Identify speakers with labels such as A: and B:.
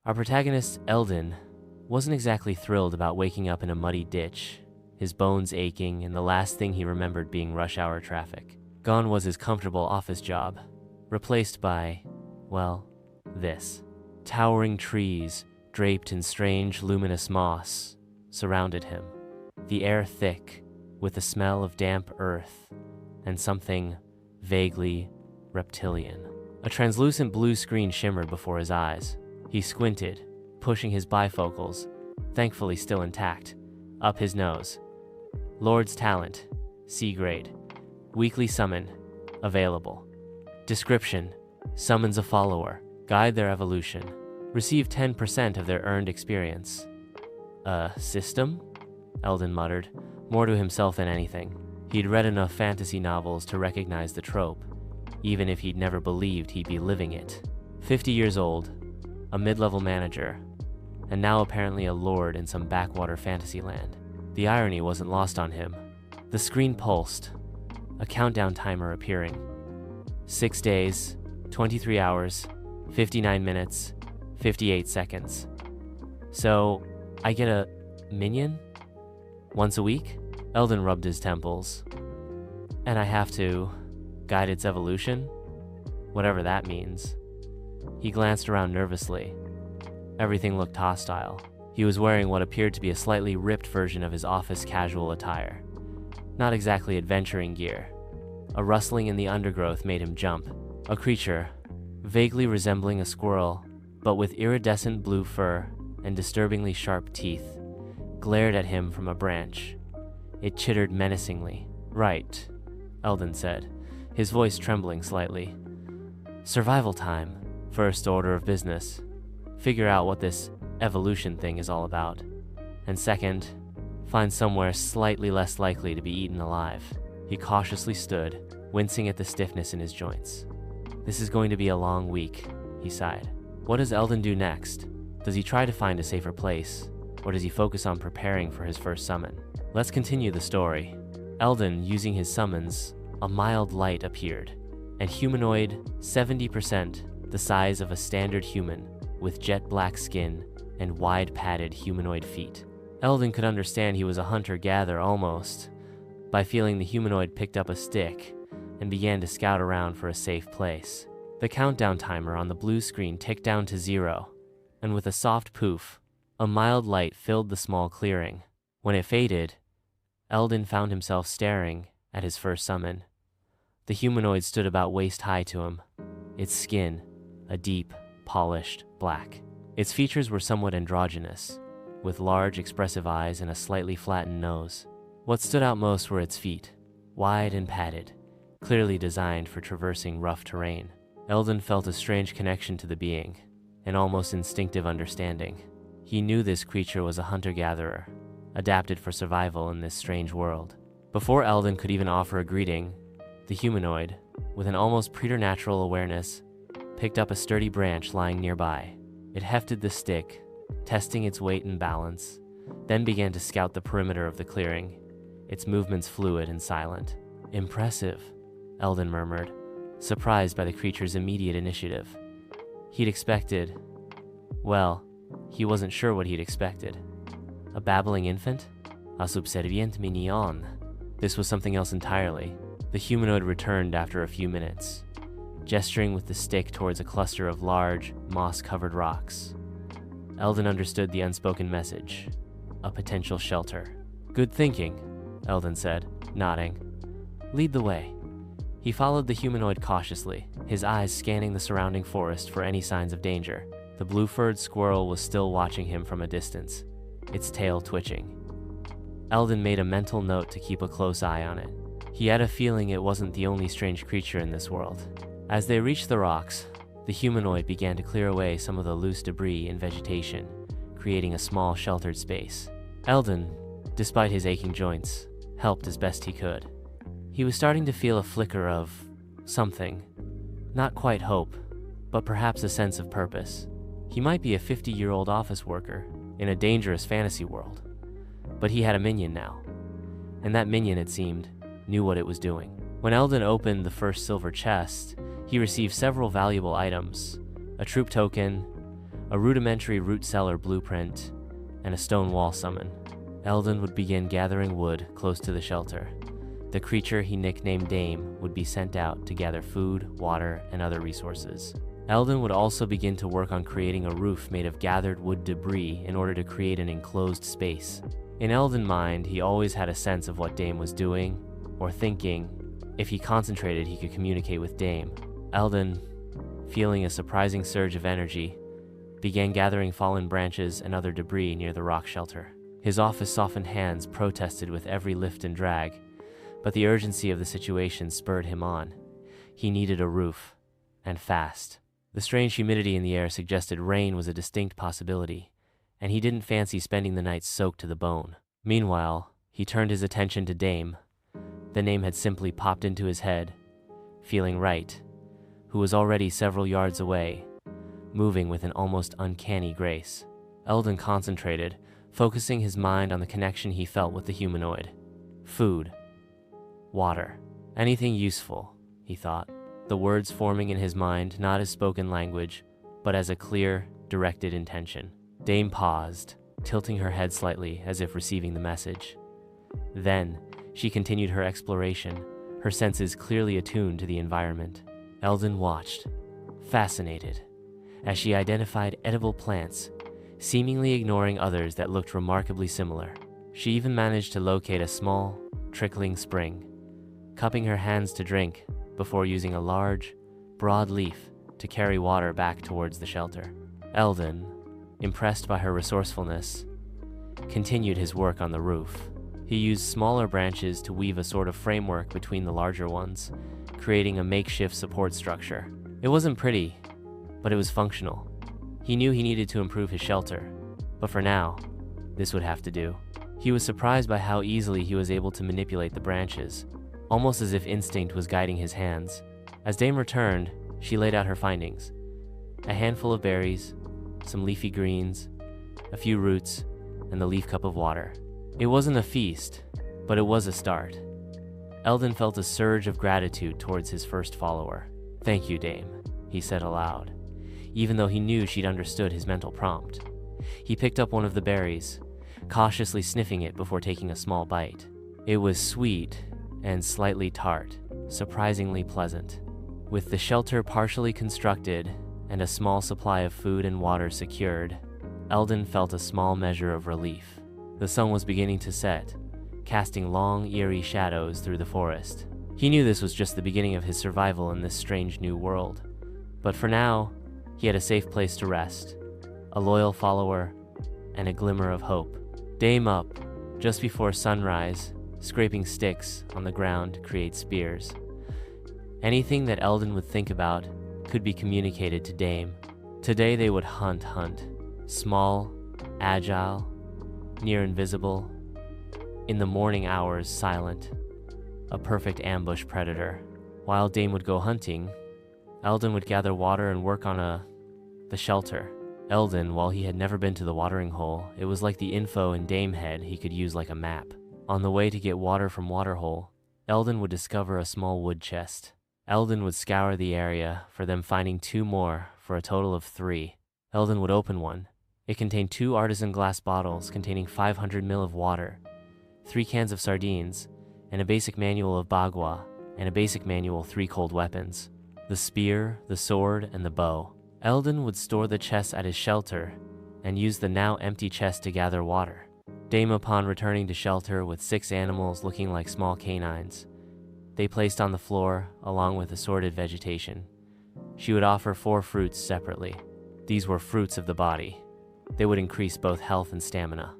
A: Our protagonist, Eldon, wasn't exactly thrilled about waking up in a muddy ditch, his bones aching, and the last thing he remembered being rush hour traffic. Gone was his comfortable office job, replaced by, well, this. Towering trees, draped in strange, luminous moss, surrounded him, the air thick, with the smell of damp earth and something vaguely reptilian. A translucent blue screen shimmered before his eyes. He squinted, pushing his bifocals, thankfully still intact, up his nose. Lord's Talent, C grade. Weekly summon, available. Description: summons a follower, guide their evolution. Receive 10% of their earned experience. A system? Eldon muttered, more to himself than anything. He'd read enough fantasy novels to recognize the trope, even if he'd never believed he'd be living it. 50 years old, a mid-level manager, and now apparently a lord in some backwater fantasy land. The irony wasn't lost on him. The screen pulsed, a countdown timer appearing. 6 days, 23 hours, 59 minutes, 58 seconds. So, I get a minion? Once a week? Eldon rubbed his temples. And I have to guide its evolution? Whatever that means. He glanced around nervously. Everything looked hostile. He was wearing what appeared to be a slightly ripped version of his office casual attire. Not exactly adventuring gear. A rustling in the undergrowth made him jump. A creature, vaguely resembling a squirrel, but with iridescent blue fur and disturbingly sharp teeth, glared at him from a branch. It chittered menacingly. Right, Eldon said, his voice trembling slightly. Survival time. First order of business. Figure out what this evolution thing is all about. And second, find somewhere slightly less likely to be eaten alive. He cautiously stood, wincing at the stiffness in his joints. This is going to be a long week, he sighed. What does Eldon do next? Does he try to find a safer place, or does he focus on preparing for his first summon? Let's continue the story. Eldon, using his summons, a mild light appeared. An humanoid, 70% the size of a standard human, with jet black skin and wide padded humanoid feet. Eldon could understand he was a hunter-gatherer almost, by feeling the humanoid picked up a stick and began to scout around for a safe place. The countdown timer on the blue screen ticked down to 0, and with a soft poof, a mild light filled the small clearing. When it faded, Eldon found himself staring at his first summon. The humanoid stood about waist-high to him, its skin a deep, polished black. Its features were somewhat androgynous, with large, expressive eyes and a slightly flattened nose. What stood out most were its feet, wide and padded, clearly designed for traversing rough terrain. Eldon felt a strange connection to the being, an almost instinctive understanding. He knew this creature was a hunter-gatherer, adapted for survival in this strange world. Before Eldon could even offer a greeting, the humanoid, with an almost preternatural awareness, picked up a sturdy branch lying nearby. It hefted the stick, testing its weight and balance, then began to scout the perimeter of the clearing, its movements fluid and silent. Impressive, Eldon murmured, surprised by the creature's immediate initiative. He'd expected... well, he wasn't sure what he'd expected. A babbling infant? A subservient mignon. This was something else entirely. The humanoid returned after a few minutes, gesturing with the stick towards a cluster of large, moss-covered rocks. Eldon understood the unspoken message. A potential shelter. Good thinking, Eldon said, nodding. Lead the way. He followed the humanoid cautiously, his eyes scanning the surrounding forest for any signs of danger. The blue-furred squirrel was still watching him from a distance, its tail twitching. Eldon made a mental note to keep a close eye on it. He had a feeling it wasn't the only strange creature in this world. As they reached the rocks, the humanoid began to clear away some of the loose debris and vegetation, creating a small sheltered space. Eldon, despite his aching joints, helped as best he could. He was starting to feel a flicker of something. Not quite hope, but perhaps a sense of purpose. He might be a 50-year-old office worker in a dangerous fantasy world, but he had a minion now. And that minion, it seemed, knew what it was doing. When Eldon opened the first silver chest, he received several valuable items: a troop token, a rudimentary root cellar blueprint, and a stone wall summon. Eldon would begin gathering wood close to the shelter. The creature he nicknamed Dame would be sent out to gather food, water, and other resources. Eldon would also begin to work on creating a roof made of gathered wood debris in order to create an enclosed space. In Eldon's mind, he always had a sense of what Dame was doing or thinking. If he concentrated, he could communicate with Dame. Eldon, feeling a surprising surge of energy, began gathering fallen branches and other debris near the rock shelter. His office-softened hands protested with every lift and drag, but the urgency of the situation spurred him on. He needed a roof, and fast. The strange humidity in the air suggested rain was a distinct possibility, and he didn't fancy spending the night soaked to the bone. Meanwhile, he turned his attention to Dame. The name had simply popped into his head. Feeling right, who was already several yards away, moving with an almost uncanny grace. Eldon concentrated, focusing his mind on the connection he felt with the humanoid. Food. Water. Anything useful, he thought, the words forming in his mind not as spoken language, but as a clear, directed intention. Dame paused, tilting her head slightly as if receiving the message. Then, she continued her exploration, her senses clearly attuned to the environment. Eldon watched, fascinated, as she identified edible plants, seemingly ignoring others that looked remarkably similar. She even managed to locate a small, trickling spring, cupping her hands to drink before using a large, broad leaf to carry water back towards the shelter. Eldon, impressed by her resourcefulness, continued his work on the roof. He used smaller branches to weave a sort of framework between the larger ones, creating a makeshift support structure. It wasn't pretty, but it was functional. He knew he needed to improve his shelter, but for now, this would have to do. He was surprised by how easily he was able to manipulate the branches, almost as if instinct was guiding his hands. As Dame returned, she laid out her findings. A handful of berries, some leafy greens, a few roots, and the leaf cup of water. It wasn't a feast, but it was a start. Eldon felt a surge of gratitude towards his first follower. "Thank you, Dame," he said aloud, even though he knew she'd understood his mental prompt. He picked up one of the berries, cautiously sniffing it before taking a small bite. It was sweet and slightly tart, surprisingly pleasant. With the shelter partially constructed and a small supply of food and water secured, Eldon felt a small measure of relief. The sun was beginning to set, casting long, eerie shadows through the forest. He knew this was just the beginning of his survival in this strange new world. But for now, he had a safe place to rest, a loyal follower, and a glimmer of hope. Dame up, just before sunrise, scraping sticks on the ground to create spears. Anything that Eldon would think about could be communicated to Dame. Today they would hunt. Small, agile, near invisible, in the morning hours silent, a perfect ambush predator. While Dame would go hunting, Eldon would gather water and work on the shelter. Eldon, while he had never been to the watering hole, it was like the info in Dame head he could use like a map. On the way to get water from Waterhole, Eldon would discover a small wood chest. Eldon would scour the area, for them finding 2 more, for a total of 3. Eldon would open one. It contained 2 artisan glass bottles containing 500 ml of water, 3 cans of sardines, and a basic manual of bagua, and a basic manual 3 cold weapons: the spear, the sword, and the bow. Eldon would store the chests at his shelter and use the now empty chest to gather water. Dame, upon returning to shelter with 6 animals looking like small canines, they placed on the floor along with assorted vegetation. She would offer 4 fruits separately. These were fruits of the body. They would increase both health and stamina.